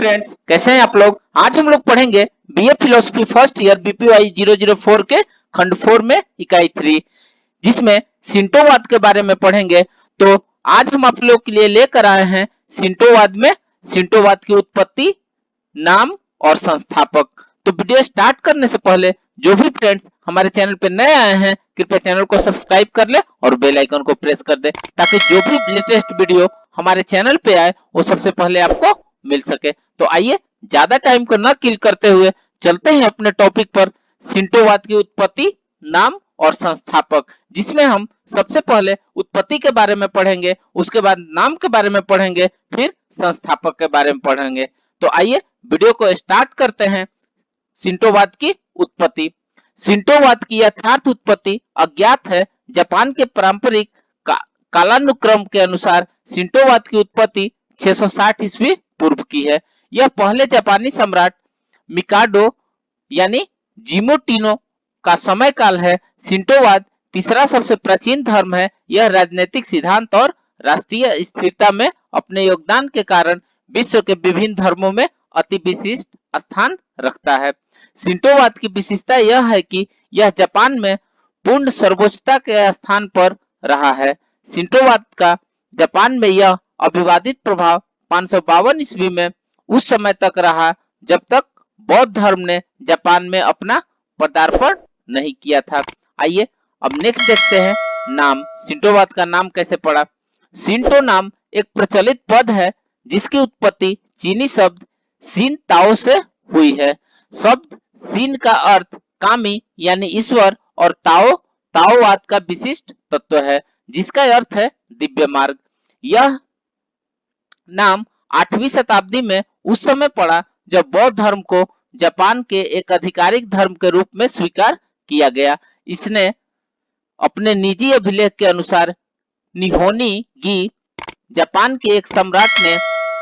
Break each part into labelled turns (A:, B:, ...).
A: Friends, कैसे हैं आप लोग। आज हम लोग पढ़ेंगे बीए फिलोसफी फर्स्ट ईयर बीपीवाई 004 के खंड 4 में इकाई 3, जिसमें सिंटोवाद के बारे में पढ़ेंगे। तो आज हम आप लोग के लिए लेकर आए हैं सिंटोवाद में सिंटोवाद की उत्पत्ति, नाम और संस्थापक। तो वीडियो स्टार्ट करने से पहले जो भी फ्रेंड्स हमारे चैनल पे नए आए हैं, कृपया चैनल को सब्सक्राइब कर ले और बेल आइकन को प्रेस कर दे, ताकि जो भी लेटेस्ट वीडियो हमारे चैनल पे आए वो सबसे पहले आपको मिल सके। तो आइए ज्यादा टाइम को न किल करते हुए चलते हैं अपने टॉपिक पर, सिंटोवाद की उत्पत्ति, नाम और संस्थापक, जिसमें हम सबसे पहले उत्पत्ति के बारे में पढ़ेंगे, उसके बाद नाम के बारे में पढ़ेंगे, फिर संस्थापक के बारे में पढ़ेंगे। तो आइए वीडियो को स्टार्ट करते हैं। सिंटोवाद की उत्पत्ति। सिंटोवाद की यथार्थ उत्पत्ति अज्ञात है। जापान के पारंपरिक कालानुक्रम के अनुसार सिंटोवाद की उत्पत्ति 660 ईस्वी पूर्व की है। यह पहले जापानी सम्राट मिकाडो यानी जिमोटिनो का समय काल है। सिंटोवाद तीसरा सबसे प्राचीन धर्म है। यह राजनीतिक सिद्धांत और राष्ट्रीय स्थिरता में अपने योगदान के कारण विश्व के विभिन्न धर्मों में अति विशिष्ट स्थान रखता है। सिंटोवाद की विशेषता यह है कि यह जापान में पूर्ण सर्वोच्चता के स्थान पर रहा है। सिंटोवाद का जापान में यह अविवादित प्रभाव 552 ईस्वी में उस समय तक रहा जब तक बौद्ध धर्म ने जापान में अपना पदार्पण नहीं किया था। आइए अब नेक्स्ट देखते हैं नाम। सिंटोवाद का नाम कैसे पड़ा। सिंटो नाम एक प्रचलित पद है जिसकी उत्पत्ति चीनी शब्द सिन ताओ से हुई है। शब्द सिन का अर्थ कामी यानी ईश्वर और ताओ ताओवाद का विशिष्ट तत्व है, जिसका अर्थ है दिव्य मार्ग। यह नाम 8वीं शताब्दी में उस समय पड़ा जब बौद्ध धर्म को जापान के एक आधिकारिक धर्म के रूप में स्वीकार किया गया। इसने अपने निजी अभिलेख के अनुसार निहोनी गी जापान के एक सम्राट ने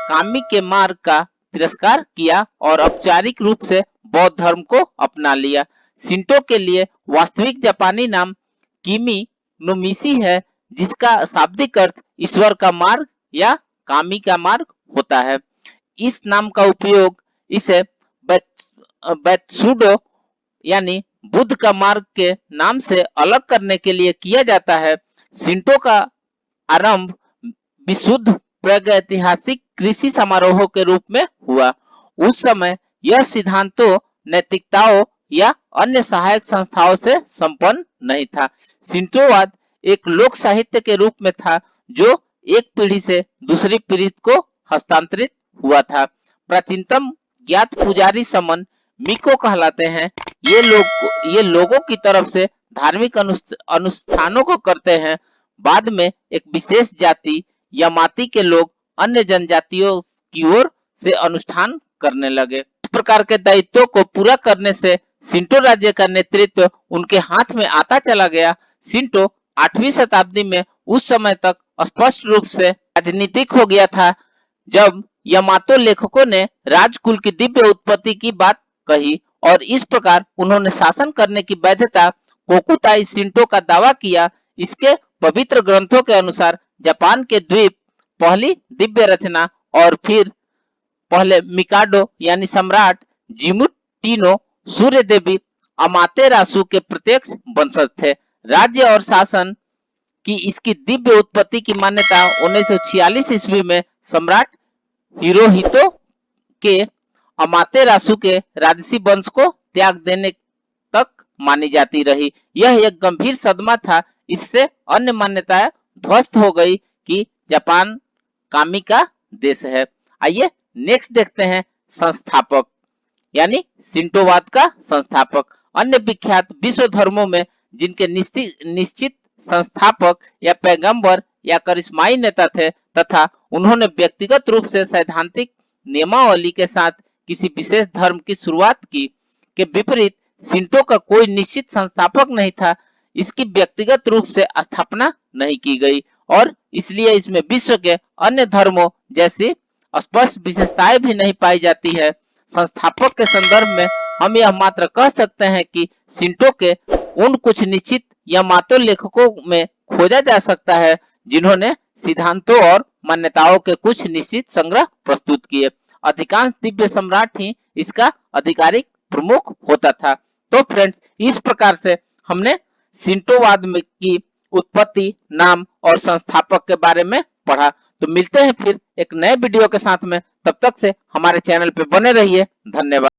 A: कामी के मार्ग का तिरस्कार किया और औपचारिक रूप से बौद्ध धर्म को अपना लिया। सिंटो के लिए वास्तविक जापानी नाम किमी नो मिसी है, जिसका शाब्दिक अर्थ ईश्वर का मार्ग या कामी का मार्ग होता है। इस नाम का उपयोग इसे बेत्सुडो यानी बुद्ध का मार्ग के नाम से अलग करने के लिए किया जाता है। सिंटो का आरंभ विशुद्ध प्रागैतिहासिक कृषि समारोह के रूप में हुआ। उस समय यह सिद्धांतों, नैतिकताओं या अन्य सहायक संस्थाओं से संपन्न नहीं था। सिंटोवाद एक लोक साहित्य के रूप में था जो एक पीढ़ी से दूसरी पीढ़ी को हस्तांतरित हुआ था। प्राचीनतम ज्ञात पुजारी समन मिको कहलाते हैं। ये लोगों की तरफ से धार्मिक अनुष्ठानों को करते हैं। बाद में एक विशेष जाति यामाती के लोग अन्य जनजातियों की ओर से अनुष्ठान करने लगे। इस प्रकार के दायित्वों को पूरा करने से सिंटो राज्य का नेतृत्व उनके हाथ में आता चला गया। सिंटो 8वीं शताब्दी में उस समय तक स्पष्ट रूप से राजनीतिक हो गया था जब यामातो लेखकों ने राजकुल की दिव्य उत्पत्ति की बात कही और इस प्रकार उन्होंने शासन करने की वैधता कोकुताई सिंटो का दावा किया। इसके पवित्र ग्रंथों के अनुसार जापान के द्वीप पहली दिव्य रचना और फिर पहले मिकाडो यानी सम्राट जिमुटिनो सूर्य देवी अमातेरासु के प्रत्यक्ष वंशज थे। राज्य और शासन की इसकी दिव्य उत्पत्ति की मान्यता 1946 ईस्वी में सम्राट हिरोहितो के अमातेरासु के राजसी वंश को त्याग देने तक मानी जाती रही। यह एक गंभीर सदमा था। इससे अन्य मान्यताएं ध्वस्त हो गई कि जापान कामी का देश है। आइए नेक्स्ट देखते हैं संस्थापक यानी सिंटोवाद का संस्थापक। अन्य विख्यात विश्व धर्मों में जिनके निश्चित संस्थापक या पैगंबर या करिश्माई नेता थे तथा उन्होंने व्यक्तिगत रूप से सैद्धांतिक नियमावली के साथ किसी विशेष धर्म की शुरुआत की, के विपरीत सिंटो का कोई निश्चित संस्थापक नहीं था। इसकी व्यक्तिगत रूप से स्थापना नहीं की गई और इसलिए इसमें विश्व के अन्य धर्मों जैसी स्पष्ट विशेषताएं भी नहीं पाई जाती है। संस्थापक के संदर्भ में हम यह मात्र कह सकते हैं कि सिंटो के उन कुछ निश्चित यामातो लेखकों में खोजा जा सकता है जिन्होंने सिद्धांतों और मान्यताओं के कुछ निश्चित संग्रह प्रस्तुत किए। अधिकांश दिव्य सम्राट ही इसका आधिकारिक प्रमुख होता था। तो फ्रेंड्स, इस प्रकार से हमने शिंटोवाद में की उत्पत्ति, नाम और संस्थापक के बारे में पढ़ा। तो मिलते हैं फिर एक नए वीडियो के साथ में, तब तक से हमारे चैनल पे बने रहिए। धन्यवाद।